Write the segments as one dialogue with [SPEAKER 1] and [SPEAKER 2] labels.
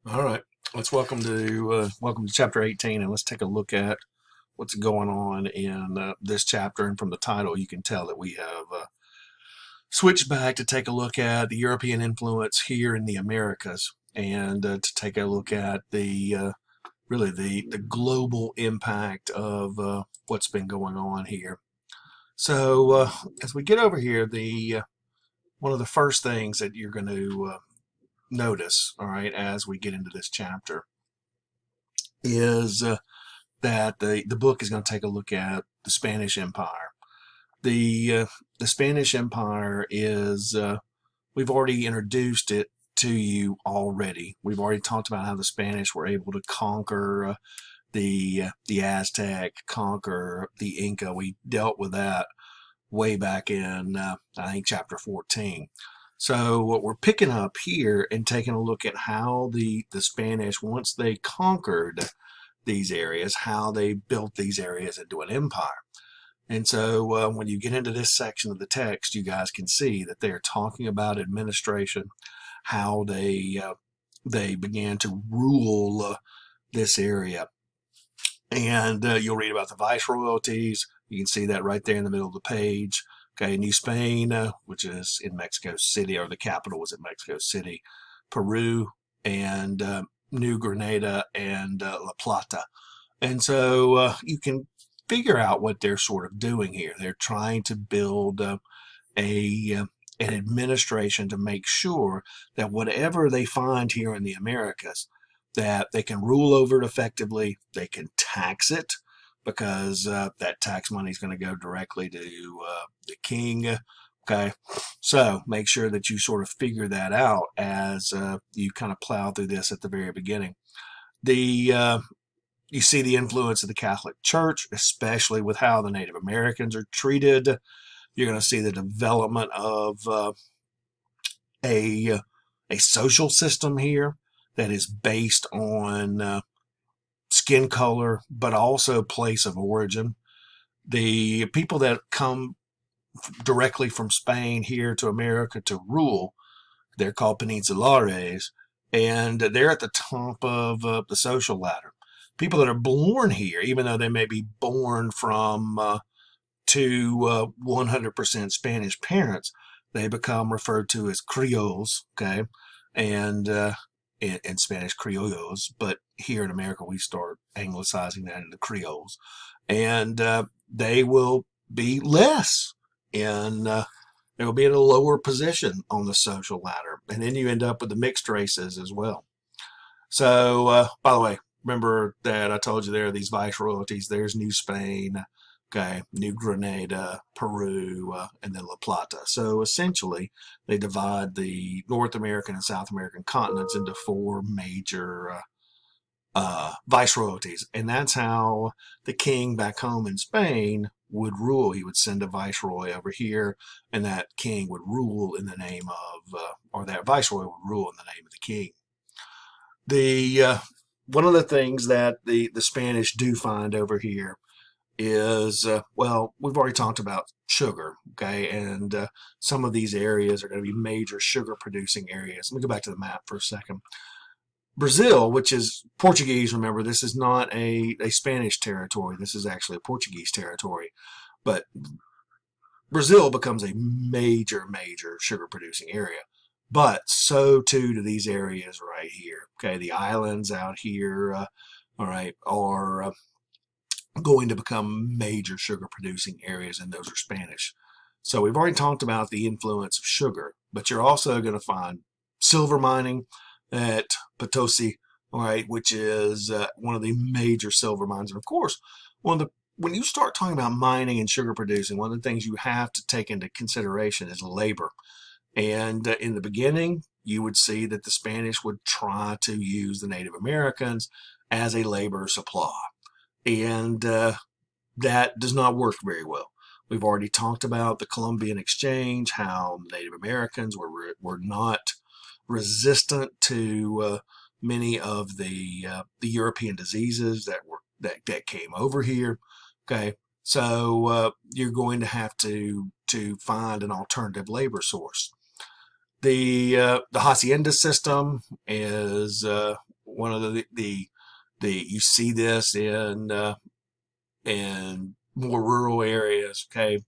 [SPEAKER 1] All right, let's welcome to chapter 18, and let's take a look at what's going on in this chapter. And from the title, you can tell that we have switched back to take a look at the European influence here in the Americas, and to take a look at the really the global impact of what's been going on here. So as we get over here, the one of the first things that you're going to notice, all right, as we get into this chapter is that the book is going to take a look at the Spanish Empire. The Spanish Empire is we've already introduced it to you already. We've already talked about how the Spanish were able to conquer the Aztec, conquer the Inca. We dealt with that way back in I think chapter 14. So what we're picking up here and taking a look at how the Spanish, once they conquered these areas, how they built these areas into an empire. And so when you get into this section of the text, you guys can see that they're talking about administration, how they began to rule this area. And you'll read about the viceroyalties. You can see that right there in the middle of the page. Okay, New Spain, which is in Mexico City, or the capital was in Mexico City, Peru, and New Granada and La Plata. And so you can figure out what they're sort of doing here. They're trying to build an administration to make sure that whatever they find here in the Americas, that they can rule over it effectively. They can tax it because that tax money is going to go directly to the king. Okay, so make sure that you sort of figure that out as you kind of plow through this at the very beginning. The You see the influence of the Catholic Church, especially with how the Native Americans are treated. You're going to see the development of a a social system here that is based on skin color, but also place of origin. The people that come directly from Spain here to America to rule, they're called peninsulares, and they're at the top of the social ladder. People that are born here, even though they may be born from to 100% Spanish parents, they become referred to as Creoles, okay, and in Spanish Criollos, but here in America we start anglicizing that into Creoles, and they will be less in. They will be in a lower position on the social ladder, and then you end up with the mixed races as well. So, by the way, remember that I told you there are these viceroyalties. There's New Spain, okay, New Granada, Peru, and then La Plata. So essentially, they divide the North American and South American continents into four major viceroyalties. And that's how the king back home in Spain would rule. He would send a viceroy over here, and that king would rule in the name of, or that viceroy would rule in the name of the king. The One of the things that the Spanish do find over here is well, we've already talked about sugar, okay, and some of these areas are going to be major sugar producing areas. Let me go back to the map for a second. Brazil, which is Portuguese, remember, this is not a Spanish territory. This is actually a Portuguese territory. But Brazil becomes a major sugar producing area. But so too do these areas right here. Okay, the islands out here, all right, are going to become major sugar producing areas, and those are Spanish. So we've already talked about the influence of sugar, but you're also going to find silver mining at Potosi, all right, which is one of the major silver mines. And of course, when you start talking about mining and sugar producing, one of the things you have to take into consideration is labor. And in the beginning, you would see that the Spanish would try to use the Native Americans as a labor supply. And that does not work very well. We've already talked about the Columbian Exchange, how Native Americans were not resistant to many of the European diseases that came over here. Okay, so you're going to have to find an alternative labor source. The hacienda system is one of the you see this in more rural areas. Okay,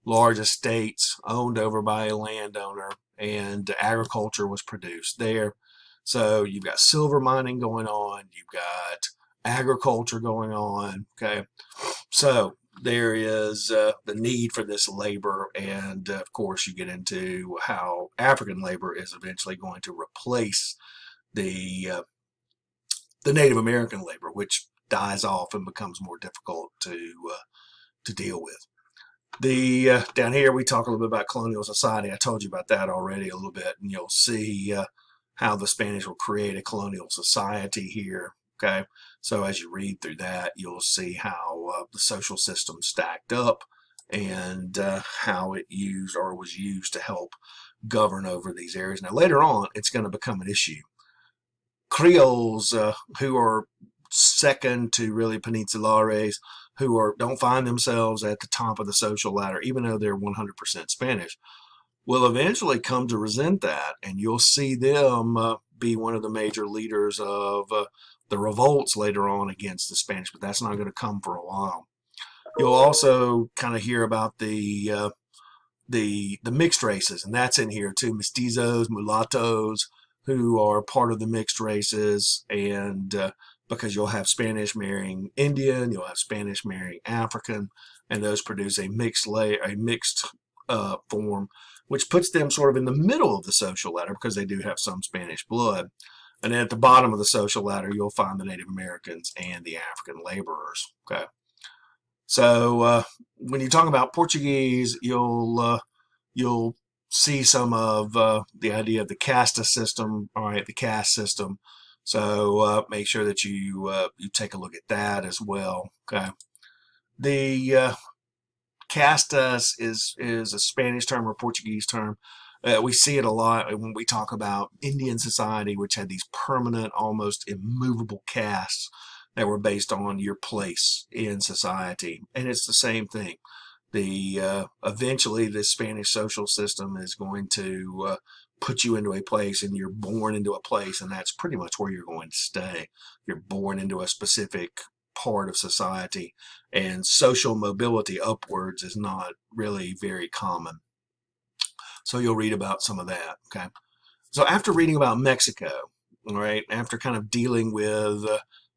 [SPEAKER 1] large estates owned over by a landowner, and agriculture was produced there. So you've got silver mining going on, you've got agriculture going on. Okay, so there is the need for this labor, and of course you get into how African labor is eventually going to replace the Native American labor, which dies off and becomes more difficult to deal with. The down here we talk a little bit about colonial society. I told you about that already a little bit, and you'll see how the Spanish will create a colonial society here. Okay, so as you read through that, you'll see how the social system stacked up, and how it used or was used to help govern over these areas. Now later on, it's going to become an issue. Creoles, who are second to really Peninsulares, who don't find themselves at the top of the social ladder, even though they're 100% Spanish, will eventually come to resent that, and you'll see them be one of the major leaders of the revolts later on against the Spanish, but that's not going to come for a while. You'll also kind of hear about the mixed races, and that's in here too, mestizos, mulattoes, who are part of the mixed races, and because you'll have Spanish marrying Indian, you'll have Spanish marrying African, and those produce a mixed form, which puts them sort of in the middle of the social ladder because they do have some Spanish blood. And then at the bottom of the social ladder, you'll find the Native Americans and the African laborers. Okay, so when you talk about Portuguese, you'll see some of the idea of the casta system. All right, the caste system. So make sure that you take a look at that as well. Okay, the castas is a Spanish term or Portuguese term. We see it a lot when we talk about Indian society, which had these permanent, almost immovable castes that were based on your place in society, and it's the same thing. Eventually, this Spanish social system is going to put you into a place, and you're born into a place, and that's pretty much where you're going to stay. You're born into a specific part of society, and social mobility upwards is not really very common. So you'll read about some of that. Okay, so after reading about Mexico, all right, after kind of dealing with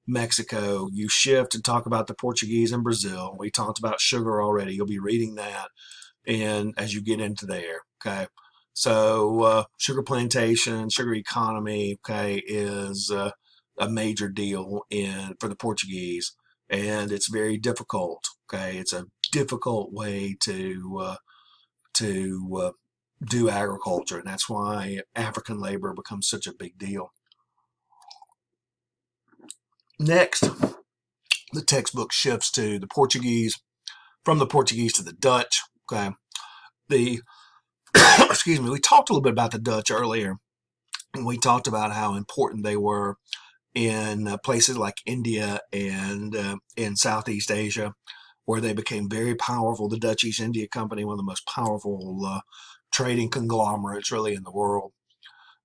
[SPEAKER 1] Mexico, you shift and talk about the Portuguese in Brazil. We talked about sugar already. You'll be reading that, and as you get into there. Okay, so sugar plantation, sugar economy, okay, is a major deal for the Portuguese, and it's very difficult. Okay, it's a difficult way to do agriculture, and that's why African labor becomes such a big deal. Next, the textbook shifts to the Portuguese, from the Portuguese to the Dutch. Okay, excuse me, we talked a little bit about the Dutch earlier, and we talked about how important they were in places like India and in Southeast Asia, where they became very powerful. The Dutch East India Company, one of the most powerful trading conglomerates really in the world.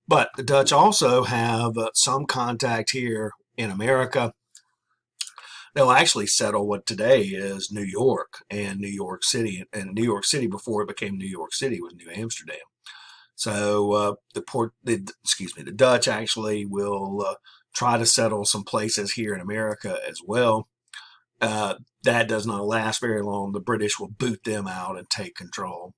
[SPEAKER 1] But the Dutch also have some contact here in America. They'll actually settle what today is New York and New York City. And New York City, before it became New York City, was New Amsterdam. So the Dutch actually will try to settle some places here in America as well. That does not last very long. The British will boot them out and take control.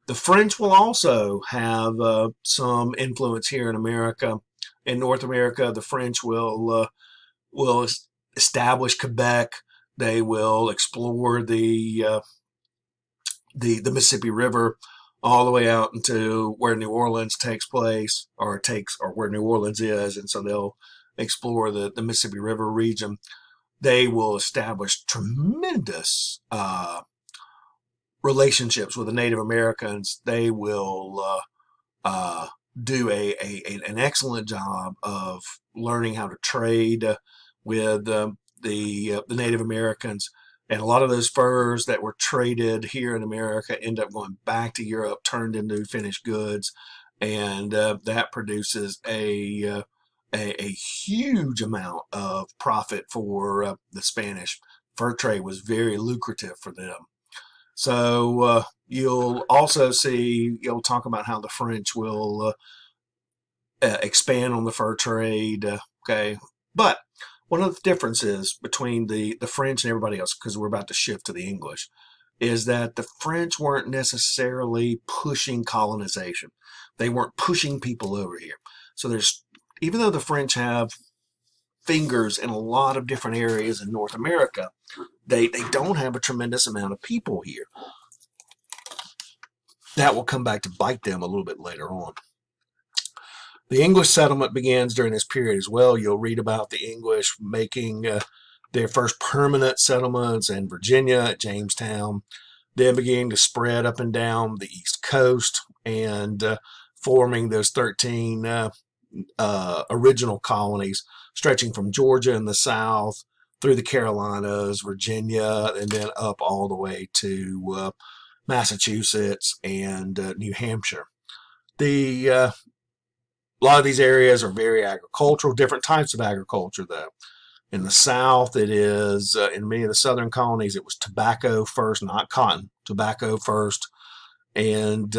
[SPEAKER 1] The French will also have some influence here in America. In North America, the French will establish Quebec. They will explore the Mississippi River all the way out into where New Orleans takes place, or where New Orleans is, and so they'll explore the Mississippi River region. They will establish tremendous relationships with the Native Americans. They will do an excellent job of learning how to trade with the Native Americans. And a lot of those furs that were traded here in America end up going back to Europe, turned into finished goods, and that produces a a huge amount of profit for the Spanish. Fur trade was very lucrative for them. So you'll also see, you'll talk about how the French will expand on the fur trade. Okay. But one of the differences between the French and everybody else, because we're about to shift to the English, is that the French weren't necessarily pushing colonization. They weren't pushing people over here. So there's, even though the French have fingers in a lot of different areas in North America, they don't have a tremendous amount of people here. That will come back to bite them a little bit later on. The English settlement begins during this period as well. You'll read about the English making their first permanent settlements in Virginia at Jamestown, then beginning to spread up and down the East Coast and forming those 13 original colonies stretching from Georgia in the south through the Carolinas, Virginia, and then up all the way to Massachusetts and New Hampshire. A lot of these areas are very agricultural, different types of agriculture though. In the South, it is, in many of the southern colonies, it was tobacco first, not cotton, tobacco first, and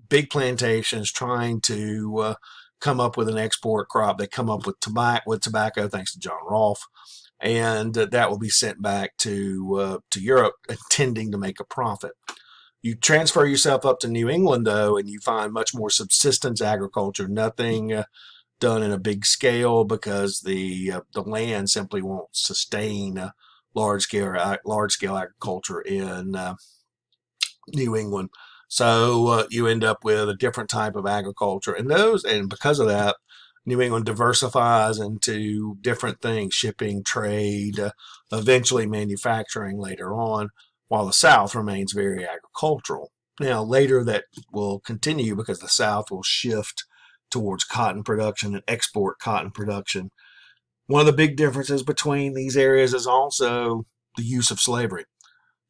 [SPEAKER 1] big plantations trying to come up with an export crop. They come up with tobacco, thanks to John Rolfe, and that will be sent back to Europe, intending to make a profit. You transfer yourself up to New England, though, and you find much more subsistence agriculture, nothing done in a big scale because the land simply won't sustain large scale agriculture in New England. So you end up with a different type of agriculture, and because of that, New England diversifies into different things: shipping, trade, eventually manufacturing later on, while the South remains very agricultural. Now, later that will continue because the South will shift towards cotton production and export cotton production. One of the big differences between these areas is also the use of slavery.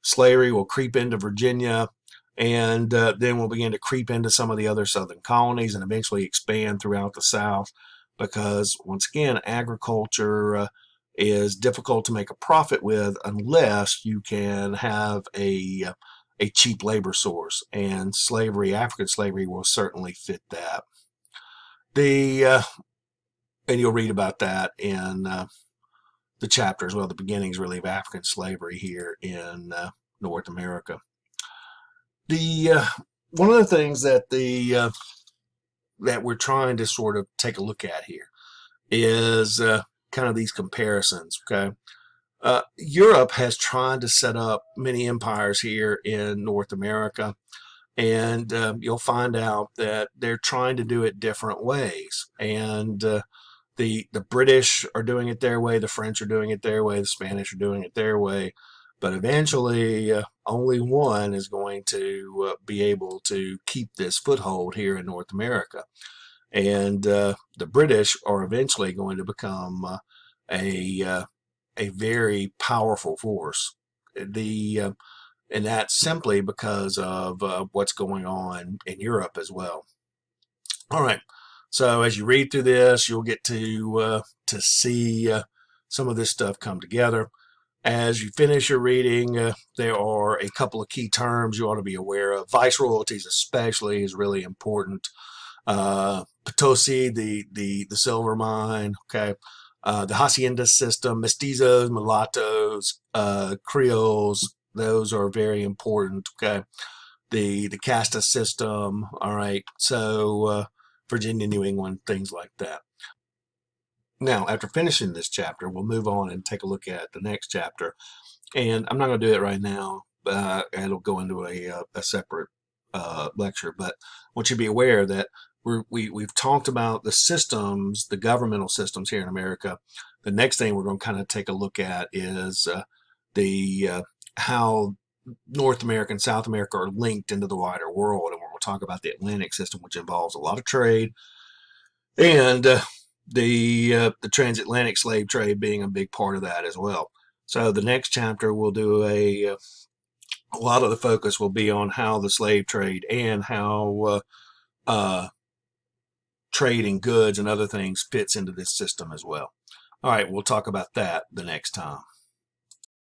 [SPEAKER 1] Slavery will creep into Virginia, and then will begin to creep into some of the other southern colonies and eventually expand throughout the South because, once again, agriculture is difficult to make a profit with unless you can have a cheap labor source, and slavery, African slavery, will certainly fit that. And you'll read about that in the chapter as well, the beginnings really of African slavery here in North America. One of the things that that we're trying to sort of take a look at here is kind of these comparisons. Okay, Europe has tried to set up many empires here in North America, and you'll find out that they're trying to do it different ways. And the British are doing it their way, the French are doing it their way, the Spanish are doing it their way. But eventually, only one is going to be able to keep this foothold here in North America. And the British are eventually going to become a very powerful force. And that's simply because of what's going on in Europe as well. All right. So as you read through this, you'll get to see some of this stuff come together. As you finish your reading, there are a couple of key terms you ought to be aware of. Viceroyalties especially is really important. Potosi, the silver mine, okay. The hacienda system, mestizos, mulattoes, Creoles, those are very important, okay. The casta system, all right. So Virginia, New England, things like that. Now, after finishing this chapter, we'll move on and take a look at the next chapter. And I'm not going to do it right now. It'll go into a separate lecture. But I want you to be aware that we've talked about the systems, the governmental systems here in America. The next thing we're going to kind of take a look at is how North America and South America are linked into the wider world. And we'll talk about the Atlantic system, which involves a lot of trade, and the transatlantic slave trade being a big part of that as well. So the next chapter we'll do a lot of the focus will be on how the slave trade and how trading goods and other things fits into this system as well. All right, we'll talk about that the next time.